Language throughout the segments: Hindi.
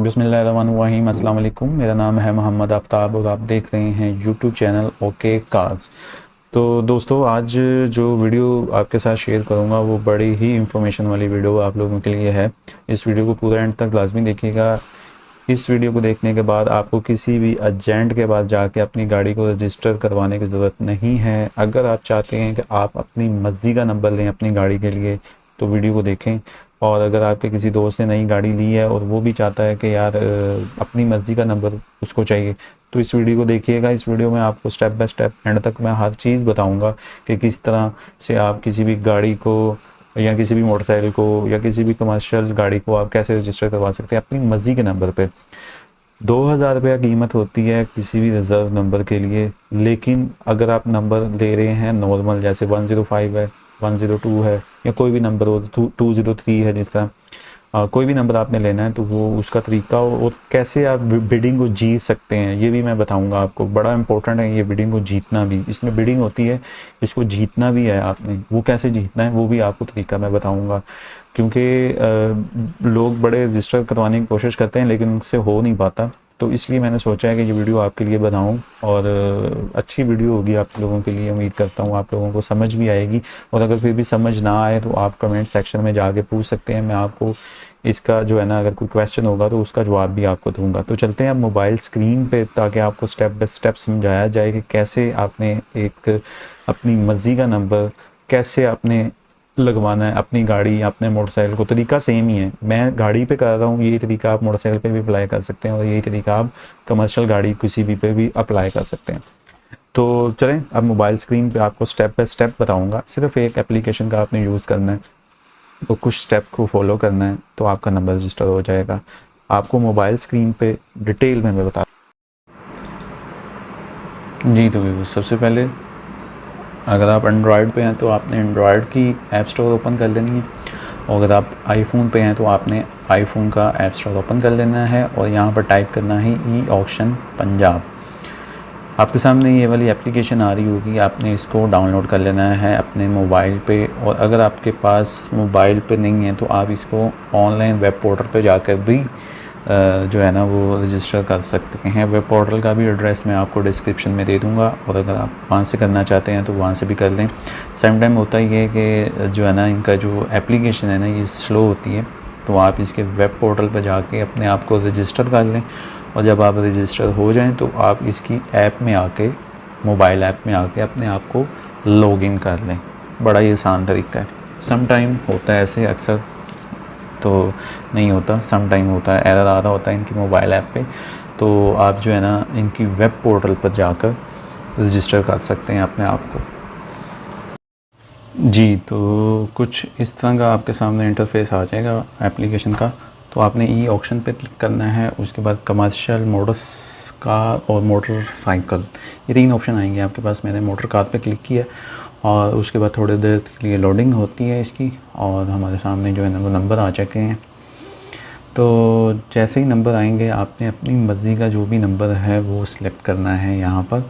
बिस्मिल्लाहिर्रहमानिर्रहीम। अस्सलाम वालेकुम। मेरा नाम है मोहम्मद आफ्ताब और आप देख रहे हैं यूट्यूब चैनल ओके कार्स। तो दोस्तों, आज जो वीडियो आपके साथ शेयर करूंगा वो बड़ी ही इंफॉर्मेशन वाली वीडियो आप लोगों के लिए है। इस वीडियो को पूरा एंड तक लाजमी देखिएगा। इस वीडियो को देखने के बाद आपको किसी भी एजेंट के पास जाके अपनी गाड़ी को रजिस्टर करवाने की ज़रूरत नहीं है। अगर आप चाहते हैं कि आप अपनी मर्ज़ी का नंबर लें अपनी गाड़ी के लिए तो वीडियो को देखें। और अगर आपके किसी दोस्त ने नई गाड़ी ली है और वो भी चाहता है कि यार अपनी मर्ज़ी का नंबर उसको चाहिए तो इस वीडियो को देखिएगा। इस वीडियो में आपको स्टेप बाय स्टेप एंड तक मैं हर चीज़ बताऊंगा कि किस तरह से आप किसी भी गाड़ी को या किसी भी मोटरसाइकिल को या किसी भी कमर्शियल गाड़ी को आप कैसे रजिस्टर करवा सकते हैं अपनी मर्ज़ी के नंबर पे। 2,000 रुपया कीमत होती है किसी भी रिज़र्व नंबर के लिए, लेकिन अगर आप नंबर ले रहे हैं नॉर्मल जैसे 105 है, 102 है या कोई भी नंबर हो, 203 है, जिस तरह कोई भी नंबर आपने लेना है तो वो उसका तरीका और कैसे आप बिडिंग को जीत सकते हैं ये भी मैं बताऊंगा आपको। बड़ा इंपॉर्टेंट है ये बिडिंग को जीतना भी। इसमें बिडिंग होती है, इसको जीतना भी है आपने। वो कैसे जीतना है वो भी आपको तरीका मैं बताऊंगा, क्योंकि लोग बड़े रजिस्टर करवाने की कोशिश करते हैं लेकिन उनसे हो नहीं पाता। तो इसलिए मैंने सोचा है कि ये वीडियो आपके लिए बनाऊं और अच्छी वीडियो होगी आप लोगों के लिए। उम्मीद करता हूं आप लोगों को समझ भी आएगी और अगर फिर भी समझ ना आए तो आप कमेंट सेक्शन में जाके पूछ सकते हैं। मैं आपको इसका जो है ना, अगर कोई क्वेश्चन होगा तो उसका जवाब भी आपको दूंगा। तो चलते हैं अब मोबाइल स्क्रीन पे ताकि आपको स्टेप बाय स्टेप समझाया जाए कि कैसे आपने एक अपनी मर्ज़ी का नंबर कैसे आपने लगवाना है अपनी गाड़ी या अपने मोटरसाइकिल को। तरीका सेम ही है, मैं गाड़ी पे कर रहा हूँ, यही तरीका आप मोटरसाइकिल पे भी अप्लाई कर सकते हैं और यही तरीका आप कमर्शियल गाड़ी किसी भी पे भी अप्लाई कर सकते हैं। तो चलें अब मोबाइल स्क्रीन पे आपको स्टेप बाय स्टेप बताऊंगा। सिर्फ एक एप्लीकेशन का आपने यूज़ करना है, तो कुछ स्टेप को फॉलो करना है तो आपका नंबर रजिस्टर हो जाएगा। आपको मोबाइल स्क्रीन पे डिटेल में मैं बता जी। तो सबसे पहले अगर आप एंड्रॉयड पे हैं तो आपने एंड्रॉयड की ऐप स्टोर ओपन कर लेनी है और अगर आप आईफोन पे हैं तो आपने आईफोन का ऐप स्टोर ओपन कर लेना है और यहाँ पर टाइप करना है ई ऑक्शन पंजाब। आपके सामने ये वाली एप्लीकेशन आ रही होगी, आपने इसको डाउनलोड कर लेना है अपने मोबाइल पे। और अगर आपके पास मोबाइल पे नहीं है तो आप इसको ऑनलाइन वेब पोर्टल पे जाकर भी जो है ना वो रजिस्टर कर सकते हैं। वेब पोर्टल का भी एड्रेस मैं आपको डिस्क्रिप्शन में दे दूंगा और अगर आप वहाँ से करना चाहते हैं तो वहाँ से भी कर लें। सेम टाइम होता ही है कि जो है ना इनका जो एप्लीकेशन है ना ये स्लो होती है, तो आप इसके वेब पोर्टल पर जाके अपने आप को रजिस्टर कर लें और जब आप रजिस्टर हो जाएं तो आप इसकी ऐप में आके मोबाइल ऐप में आके अपने आप को लॉगिन कर लें। बड़ा ही आसान तरीका है। सम टाइम होता है ऐसे, अक्सर तो नहीं होता, सम टाइम होता है, एरर आ रहा होता है इनकी मोबाइल ऐप पे। तो आप जो है ना इनकी वेब पोर्टल पर जाकर रजिस्टर कर सकते हैं अपने आप को। जी, तो कुछ इस तरह का आपके सामने इंटरफेस आ जाएगा एप्लीकेशन का। तो आपने ई ऑक्शन पे क्लिक करना है, उसके बाद कमर्शियल मोटर्स कार और मोटरसाइकिल, ये 3 ऑप्शन आएंगे आपके पास। मैंने मोटर कार पे क्लिक किया और उसके बाद थोड़ी देर के लिए लोडिंग होती है इसकी और हमारे सामने जो है ना वो नंबर आ चुके हैं। तो जैसे ही नंबर आएंगे आपने अपनी मर्ज़ी का जो भी नंबर है वो सिलेक्ट करना है यहाँ पर।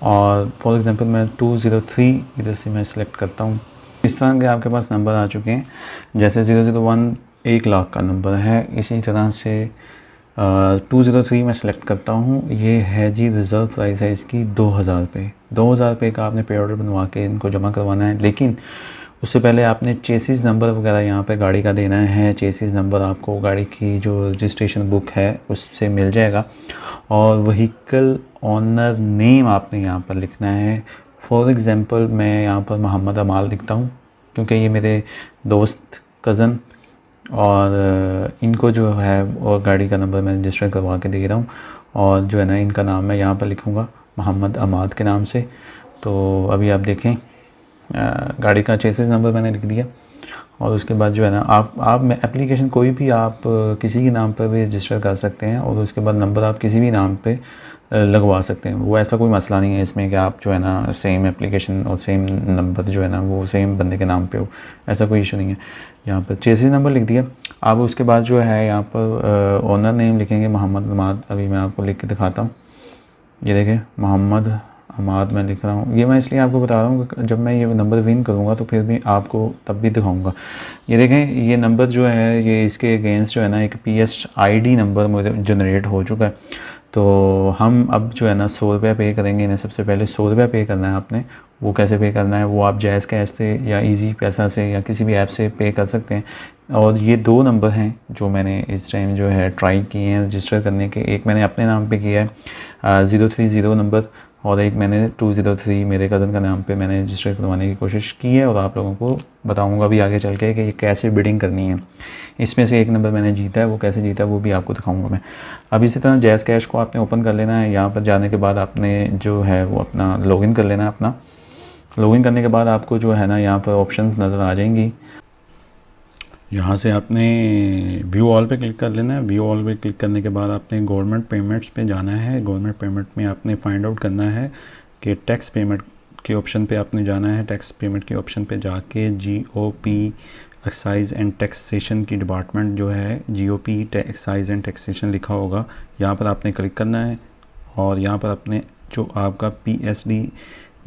और फॉर एग्ज़ाम्पल मैं 203 इधर से मैं सिलेक्ट करता हूँ। इस तरह के आपके पास नंबर आ चुके हैं। जैसे 001 1 लाख का नंबर है, इसी तरह से 203 में सेलेक्ट करता हूँ। ये है जी, रिज़र्व प्राइस है इसकी 2,000 रुपये। 2,000 रुपये का आपने पे ऑर्डर बनवा के इनको जमा करवाना है, लेकिन उससे पहले आपने चेसिस नंबर वगैरह यहाँ पे गाड़ी का देना है। चेसिस नंबर आपको गाड़ी की जो रजिस्ट्रेशन बुक है उससे मिल जाएगा और व्हीकल ऑनर नेम आपने यहाँ पर लिखना है। फॉर एग्ज़ाम्पल मैं यहाँ पर मोहम्मद अमाल लिखता हूँ क्योंकि ये मेरे दोस्त कज़न और इनको जो है और गाड़ी का नंबर मैं रजिस्टर करवा के दे रहा हूँ और जो है ना इनका नाम मैं यहाँ पर लिखूँगा मोहम्मद अमाद के नाम से। तो अभी आप देखें गाड़ी का चेसिस नंबर मैंने लिख दिया और उसके बाद जो है ना आप एप्लीकेशन कोई भी आप किसी के नाम पर भी रजिस्टर कर सकते हैं और उसके बाद नंबर आप किसी भी नाम पे लगवा सकते हैं। वो ऐसा कोई मसला नहीं है इसमें कि आप जो है ना सेम एप्लीकेशन और सेम नंबर जो है ना वो सेम बंदे के नाम पे हो, ऐसा कोई इशू नहीं है। यहाँ पर चेसिस नंबर लिख दिया। आप उसके बाद जो है यहाँ पर ओनर नेम लिखेंगे मोहम्मद अमाद। अभी मैं आपको लिख के दिखाता हूँ। ये देखिए मोहम्मद अमाद मैं लिख रहा हूँ। ये मैं इसलिए आपको बता रहा हूँ कि जब मैं ये नंबर विन करूँगा तो फिर भी आपको तब भी दिखाऊँगा। ये देखें, ये नंबर जो है ये इसके अगेंस्ट जो है ना एक PSID नंबर मुझे जनरेट हो चुका है। तो हम अब जो है ना 100 रुपया पे करेंगे इन्हें। सबसे पहले 100 रुपया पे करना है आपने। वो कैसे पे करना है वो आप जैज़ कैश से या इजी पैसा से या किसी भी ऐप से पे कर सकते हैं। और ये 2 नंबर हैं जो मैंने इस टाइम जो है ट्राई किए हैं रजिस्टर करने के। एक मैंने अपने नाम पे किया है 030 नंबर, और एक मैंने 203 मेरे कज़न का नाम पे मैंने रजिस्टर करवाने की कोशिश की है। और आप लोगों को बताऊंगा भी आगे चल के कि ये कैसे बिडिंग करनी है। इसमें से एक नंबर मैंने जीता है, वो कैसे जीता है वो भी आपको दिखाऊंगा मैं। अब इसी तरह जैज़ कैश को आपने ओपन कर लेना है। यहाँ पर जाने के बाद आपने जो है वो अपना लॉगिन कर लेना है। अपना लॉगिन करने के बाद आपको जो है ना यहाँ पर ऑप्शंस नज़र आ जाएंगी। यहाँ से आपने व्यू ऑल पे क्लिक कर लेना है। व्यू ऑल पे क्लिक करने के बाद आपने गवर्नमेंट पेमेंट्स पे जाना है। गवर्नमेंट पेमेंट में आपने फाइंड आउट करना है कि टैक्स पेमेंट के ऑप्शन पे आपने जाना है। टैक्स पेमेंट के ऑप्शन पे जाके GOP एक्साइज एंड टैक्सेशन की डिपार्टमेंट जो है GOP एक्साइज एंड टैक्सेशन लिखा होगा, यहाँ पर आपने क्लिक करना है। और यहाँ पर अपने जो आपका PSD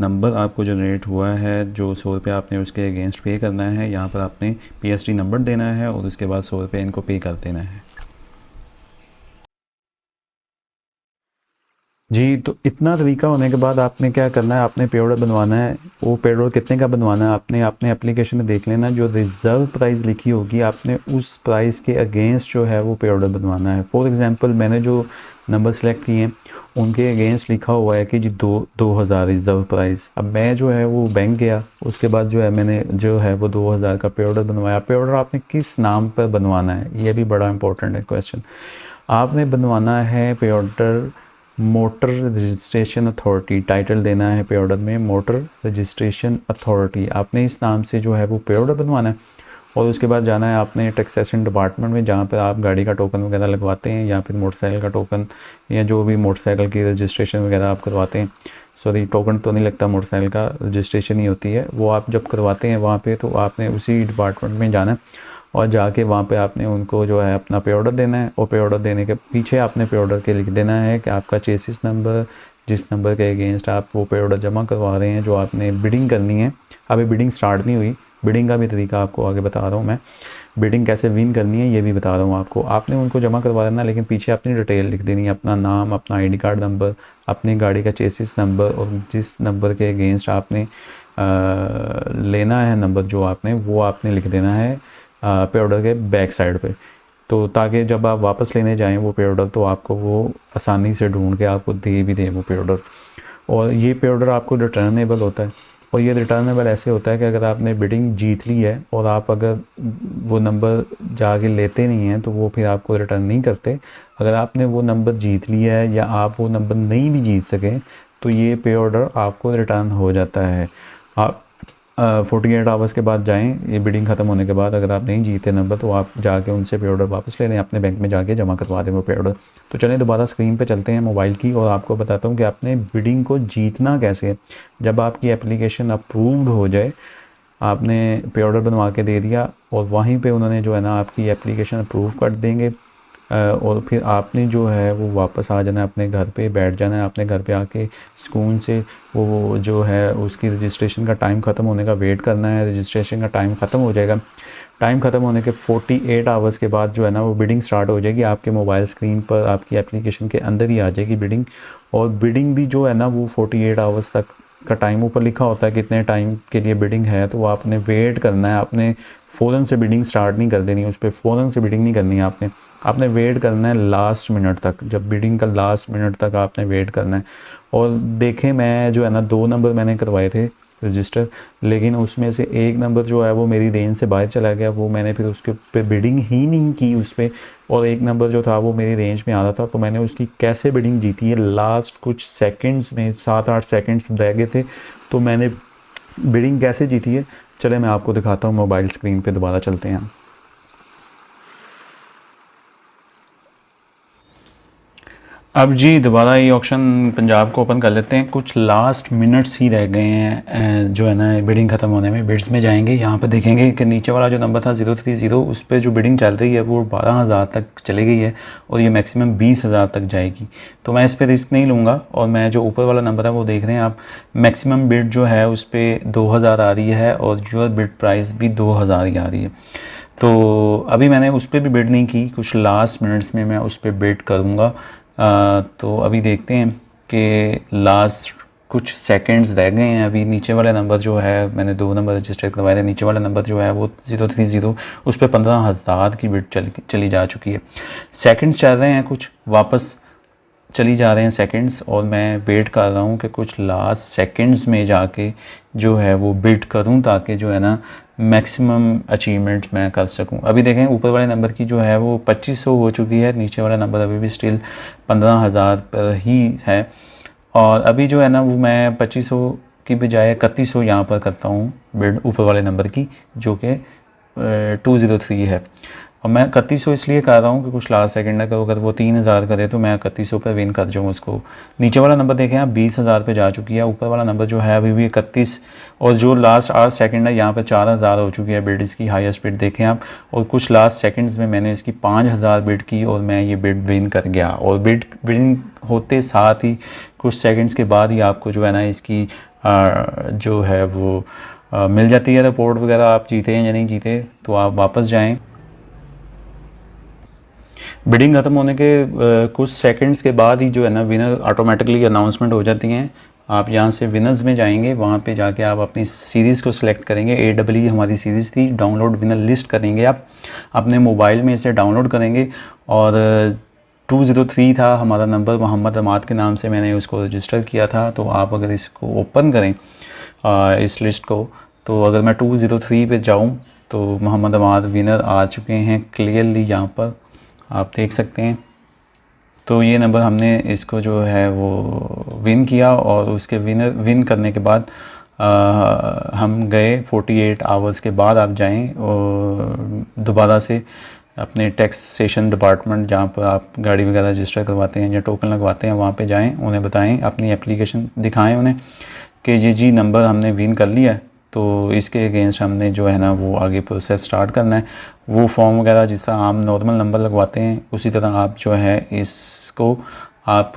नंबर आपको जनरेट हुआ है, जो 100 रुपये आपने उसके अगेंस्ट पे करना है, यहाँ पर आपने PSD नंबर देना है और उसके बाद 100 रुपये इनको पे कर देना है। जी, तो इतना तरीका होने के बाद आपने क्या करना है, आपने पे ऑर्डर बनवाना है। वो पे ऑर्डर कितने का बनवाना है आपने अपने एप्लीकेशन में देख लेना। जो रिज़र्व प्राइस लिखी होगी आपने उस प्राइस के अगेंस्ट जो है वो पे ऑर्डर बनवाना है। फॉर एग्जांपल मैंने जो नंबर सेलेक्ट किए हैं उनके अगेंस्ट लिखा हुआ है कि जी 2000 रिज़र्व प्राइस। अब मैं जो है वो बैंक गया, उसके बाद जो है मैंने जो है वो 2000 का पे ऑर्डर बनवाया। पे ऑर्डर आपने किस नाम पर बनवाना है ये भी बड़ा इंपॉर्टेंट है क्वेश्चन। आपने बनवाना है पे order motor registration authority, title देना है पे ऑर्डर में मोटर रजिस्ट्रेशन अथॉरिटी। आपने इस नाम से जो है वो पे ऑर्डर बनवाना है। और उसके बाद जाना है आपने टैक्सेशन डिपार्टमेंट में, जहाँ पर आप गाड़ी का टोकन वगैरह लगवाते हैं या फिर मोटरसाइकिल का टोकन या जो भी मोटरसाइकिल की रजिस्ट्रेशन वगैरह आप करवाते हैं। सॉरी, टोकन तो नहीं लगता, मोटरसाइकिल का रजिस्ट्रेशन ही होती है। वो आप जब करवाते हैं वहाँ पे तो आपने उसी डिपार्टमेंट में जाना है और जाके वहाँ पे आपने उनको जो है अपना पे ऑर्डर देना है। और पे ऑर्डर देने के पीछे आपने पे ऑर्डर के लिख देना है कि आपका चेसिस नंबर, जिस नंबर के अगेंस्ट आप वो पे ऑर्डर जमा करवा रहे हैं, जो आपने बिडिंग करनी है। अभी बिडिंग स्टार्ट नहीं हुई, बिडिंग का भी तरीका आपको आगे बता रहा हूँ मैं। बिडिंग कैसे विन करनी है ये भी बता रहा हूँ आपको। आपने उनको जमा करवा देना, लेकिन पीछे अपनी डिटेल लिख देनी है, अपना नाम, अपना ID कार्ड नंबर, अपनी गाड़ी का चेसिस नंबर और जिस नंबर के अगेंस्ट आपने लेना है नंबर जो आपने, वो आपने लिख देना है पे ऑर्डर के बैक साइड पे। तो ताकि जब आप वापस लेने जाएं वो पे ऑर्डर तो आपको वो आसानी से ढूंढ के आपको दे भी दें वो पे ऑर्डर। और ये पे ऑर्डर आपको रिटर्नेबल होता है। और ये रिटर्नेबल ऐसे होता है कि अगर आपने बिडिंग जीत ली है और आप अगर वो नंबर जाके लेते नहीं हैं तो वो फिर आपको रिटर्न नहीं करते। अगर आपने वो नंबर जीत लिया है या आप वो नंबर नहीं भी जीत सकें तो ये पे ऑर्डर आपको रिटर्न हो जाता है। आप 48 आवर्स के बाद जाएं, ये बिडिंग ख़त्म होने के बाद अगर आप नहीं जीते नंबर तो आप जाके उनसे पे ऑर्डर वापस ले लें, अपने बैंक में जाके जमा करवा दें वो पे ऑर्डर। तो चलें दोबारा स्क्रीन पे चलते हैं मोबाइल की और आपको बताता हूँ कि आपने बिडिंग को जीतना कैसे है। जब आपकी एप्लीकेशन अप्रूव्ड हो जाए, आपने पे ऑर्डर बनवा के दे दिया और वहीं पे उन्होंने जो है ना आपकी एप्लीकेशन अप्रूव कर देंगे। और फिर आपने जो है वो वापस आ जाना है, अपने घर पे बैठ जाना है। अपने घर पे आके सुकून से वो जो है उसकी रजिस्ट्रेशन का टाइम ख़त्म होने का वेट करना है। रजिस्ट्रेशन का टाइम ख़त्म हो जाएगा। टाइम ख़त्म होने के 48 आवर्स के बाद जो है ना वो बिडिंग स्टार्ट हो जाएगी। आपके मोबाइल स्क्रीन पर आपकी एप्लीकेशन के अंदर ही आ जाएगी बिडिंग। और बिडिंग भी जो है ना वो 48 आवर्स तक का टाइम ऊपर लिखा होता है कितने टाइम के लिए बिडिंग है। तो वो आपने वेट करना है, आपने फ़ौरन से बिडिंग स्टार्ट नहीं कर देनी है, उस पर फ़ौरन से बिडिंग नहीं करनी है। आपने वेट करना है लास्ट मिनट तक, जब बिडिंग का लास्ट मिनट तक आपने वेट करना है। और देखें, मैं जो है ना 2 नंबर मैंने करवाए थे रजिस्टर, लेकिन उसमें से एक नंबर जो है वो मेरी रेंज से बाहर चला गया, वो मैंने फिर उसके पे बिडिंग ही नहीं की उस पर। और एक नंबर जो था वो मेरी रेंज में आ रहा था, तो मैंने उसकी कैसे बिडिंग जीती है। लास्ट कुछ सेकंड्स में 7-8 सेकंड्स रह गए थे, तो मैंने बिडिंग कैसे जीती है चले मैं आपको दिखाता हूँ। मोबाइल स्क्रीन पे दोबारा चलते हैं। अब जी दोबारा ये ऑक्शन पंजाब को ओपन कर लेते हैं। कुछ लास्ट मिनट्स ही रह गए हैं जो है ना बिडिंग ख़त्म होने में। बिड्स में जाएंगे, यहाँ पे देखेंगे कि नीचे वाला जो नंबर था 030, उस पर जो बिडिंग चल रही है वो 12,000 तक चली गई है और ये मैक्सिमम 20,000 तक जाएगी। तो मैं इस पर रिस्क नहीं लूँगा और मैं जो ऊपर वाला नंबर है वो देख रहे हैं आप, मैक्सिमम बिड जो है उस पर 2,000 आ रही है और जो बिड प्राइस भी 2,000 ही आ रही है। तो अभी मैंने उस पर भी बिड नहीं की, कुछ लास्ट मिनट्स में मैं उस पर बिड करूँगा। तो अभी देखते हैं कि लास्ट कुछ सेकंड्स रह गए हैं। अभी नीचे वाला नंबर जो है, मैंने 2 नंबर रजिस्टर करवाए थे, नीचे वाला नंबर जो है वो 030, उस पर 15,000 की बिड चली जा चुकी है। सेकंड्स चल रहे हैं, कुछ वापस चली जा रहे हैं सेकंड्स, और मैं वेट कर रहा हूँ कि कुछ लास्ट सेकंड्स में जाके जो है वो बिड करूँ ताकि जो है ना मैक्सिमम अचीवमेंट मैं कर सकूं। अभी देखें ऊपर वाले नंबर की जो है वो 2500 हो चुकी है, नीचे वाला नंबर अभी भी स्टिल 15,000 पर ही है। और अभी जो है ना वो मैं 2500 की बजाय 3100 यहाँ पर करता हूँ बिड ऊपर वाले नंबर की, जो कि 203 है। और मैं 3100 इसलिए कर रहा हूँ कि कुछ लास्ट सेकंड है, अगर वो 3,000 करे तो मैं 3100 पर विन कर जाऊँ उसको। नीचे वाला नंबर देखें आप 20,000 पे जा चुकी है, ऊपर वाला नंबर जो है अभी भी 31, और जो लास्ट 8 सेकंड है यहाँ पे 4,000 हो चुकी है बिड इसकी, हाईएस्ट बिड देखें आप। और कुछ लास्ट सेकंड्स में मैंने इसकी 5,000 बिड की और मैं ये बिड विन कर गया। और बिडिंग होते साथ ही कुछ सेकंड्स के बाद ही आपको जो है ना इसकी जो है वो मिल जाती है रिपोर्ट वगैरह, आप जीते हैं या नहीं जीते। तो आप वापस जाएँ। बिडिंग ख़त्म होने के कुछ सेकंड्स के बाद ही जो है ना विनर ऑटोमेटिकली अनाउंसमेंट हो जाती हैं। आप यहाँ से विनर्स में जाएंगे, वहाँ पे जाके आप अपनी सीरीज़ को सिलेक्ट करेंगे। AEE हमारी सीरीज़ थी, डाउनलोड विनर लिस्ट करेंगे आप अपने मोबाइल में, इसे डाउनलोड करेंगे। और 203 था हमारा नंबर, मोहम्मद अमाद के नाम से मैंने उसको रजिस्टर किया था। तो आप अगर इसको ओपन करें इस लिस्ट को, तो अगर मैं 203 पे जाऊँ तो मोहम्मद अमाद विनर आ चुके हैं क्लियरली, यहाँ पर आप देख सकते हैं। तो ये नंबर हमने इसको जो है वो विन किया, और उसके विन करने के बाद हम गए 48 आवर्स के बाद आप जाएं और दोबारा से अपने टैक्सेशन डिपार्टमेंट जहाँ पर आप गाड़ी वगैरह रजिस्टर करवाते हैं या टोकन लगवाते हैं वहाँ पे जाएं, उन्हें बताएं, अपनी एप्लीकेशन दिखाएं उन्हें कि ये जी नंबर हमने विन कर लिया है। तो इसके अगेंस्ट हमने जो है ना वो आगे प्रोसेस स्टार्ट करना है। वो फॉर्म वगैरह जिस तरह आप नॉर्मल नंबर लगवाते हैं उसी तरह आप जो है इसको आप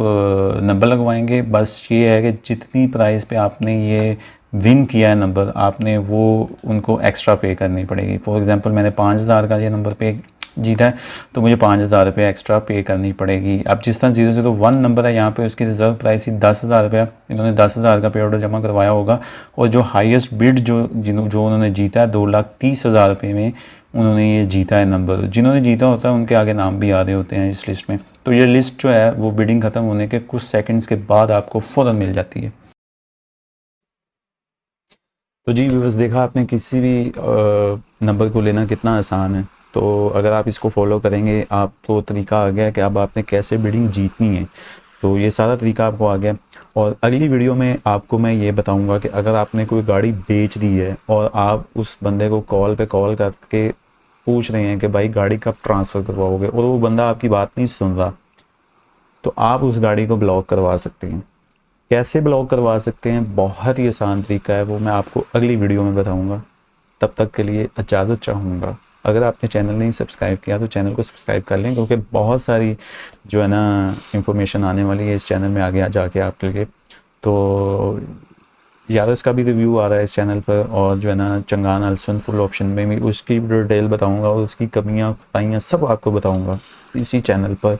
नंबर लगवाएंगे। बस ये है कि जितनी प्राइस पे आपने ये विन किया है नंबर, आपने वो उनको एक्स्ट्रा पे करनी पड़ेगी। फॉर एग्जांपल मैंने 5,000 का ये नंबर पे जीता है तो मुझे 5,000 रुपये एक्स्ट्रा पे करनी पड़ेगी। अब जिस तरह 001 नंबर है यहाँ पे उसकी रिज़र्व प्राइस ही 10,000 रुपया, इन्होंने 10,000 का पे ऑर्डर जमा करवाया होगा। और जो हाईएस्ट बिड जो उन्होंने जीता है 2,30,000 रुपये में उन्होंने ये जीता है नंबर। जिन्होंने जीता होता है उनके आगे नाम भी आ रहे होते हैं इस लिस्ट में। तो ये लिस्ट जो है वो बिडिंग ख़त्म होने के कुछ सेकेंड्स के बाद आपको फ़ौरन मिल जाती है। तो जी बस देखा आपने, किसी भी नंबर को लेना कितना आसान है। तो अगर आप इसको फॉलो करेंगे आपको तरीका आ गया कि अब आपने कैसे बिडिंग जीतनी है। तो ये सारा तरीका आपको आ गया। और अगली वीडियो में आपको मैं ये बताऊंगा कि अगर आपने कोई गाड़ी बेच दी है और आप उस बंदे को कॉल पे कॉल करके पूछ रहे हैं कि भाई गाड़ी कब ट्रांसफ़र करवाओगे, और वो बंदा आपकी बात नहीं सुन रहा, तो आप उस गाड़ी को ब्लॉक करवा सकते हैं। कैसे ब्लॉक करवा सकते हैं, बहुत ही आसान तरीका है, वो मैं आपको अगली वीडियो में बताऊंगा। तब तक के लिए इजाज़त चाहूँगा। अगर आपने चैनल नहीं सब्सक्राइब किया तो चैनल को सब्सक्राइब कर लें, क्योंकि बहुत सारी जो है ना इंफॉर्मेशन आने वाली है इस चैनल में आगे जाके आपके लिए। तो यादस का भी रिव्यू आ रहा है इस चैनल पर, और जो है ना चंगान अल्सन फुल ऑप्शन में भी उसकी डिटेल बताऊंगा, और उसकी कमियां खताइयाँ सब आपको बताऊंगा इसी चैनल पर।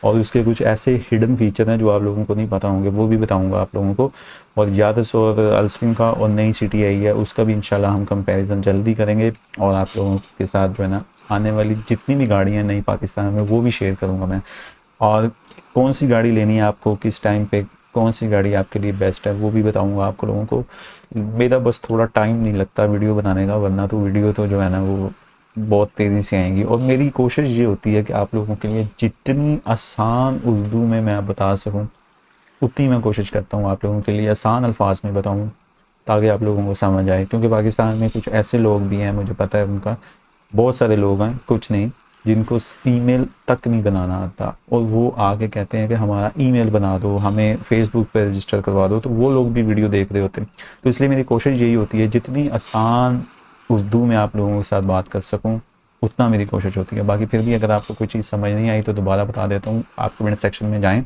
और उसके कुछ ऐसे हिडन फीचर हैं जो आप लोगों को नहीं पता होंगे, वो भी बताऊंगा आप लोगों को। और यादस और अल्सविन का और नई सिटी आई है उसका भी इंशाल्लाह हम कंपैरिजन जल्दी करेंगे, और आप लोगों के साथ जो है ना आने वाली जितनी भी गाड़ियाँ नई पाकिस्तान में वो भी शेयर करूँगा मैं। और कौन सी गाड़ी लेनी है आपको, किस टाइम पे कौन सी गाड़ी आपके लिए बेस्ट है, वो भी बताऊंगा आप लोगों को। मेरा बस थोड़ा टाइम नहीं लगता वीडियो बनाने का, वरना तो वीडियो तो जो है ना वो बहुत तेज़ी से आएंगी। और मेरी कोशिश ये होती है कि आप लोगों के लिए जितनी आसान उर्दू में मैं बता सकूं उतनी मैं कोशिश करता हूं आप लोगों के लिए आसान अल्फाज में बताऊं, ताकि आप लोगों को समझ आए। क्योंकि पाकिस्तान में कुछ ऐसे लोग भी हैं, मुझे पता है उनका, बहुत सारे लोग हैं, कुछ नहीं, जिनको ईमेल तक नहीं बनाना आता, और वो आके कहते हैं कि हमारा ईमेल बना दो, हमें फेसबुक पे रजिस्टर करवा दो, तो वो लोग भी वीडियो देख रहे होते हैं। तो इसलिए मेरी कोशिश यही होती है जितनी आसान उर्दू में आप लोगों के साथ बात कर सकूं, उतना मेरी कोशिश होती है। बाकी फिर भी अगर आपको कोई चीज़ समझ नहीं आई तो दोबारा बता देता हूँ। आप कमेंट सेक्शन में जाएँ,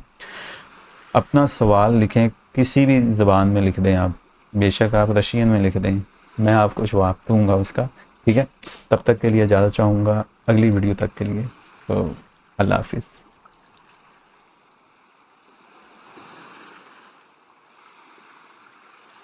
अपना सवाल लिखें, किसी भी ज़बान में लिख दें आप, बेशक आप रशियन में लिख दें, मैं आपको जवाब दूँगा उसका, ठीक है। तब तक के लिए इजाज़त चाहूँगा, अगली वीडियो तक के लिए। तो अल्लाह हाफ़िज़।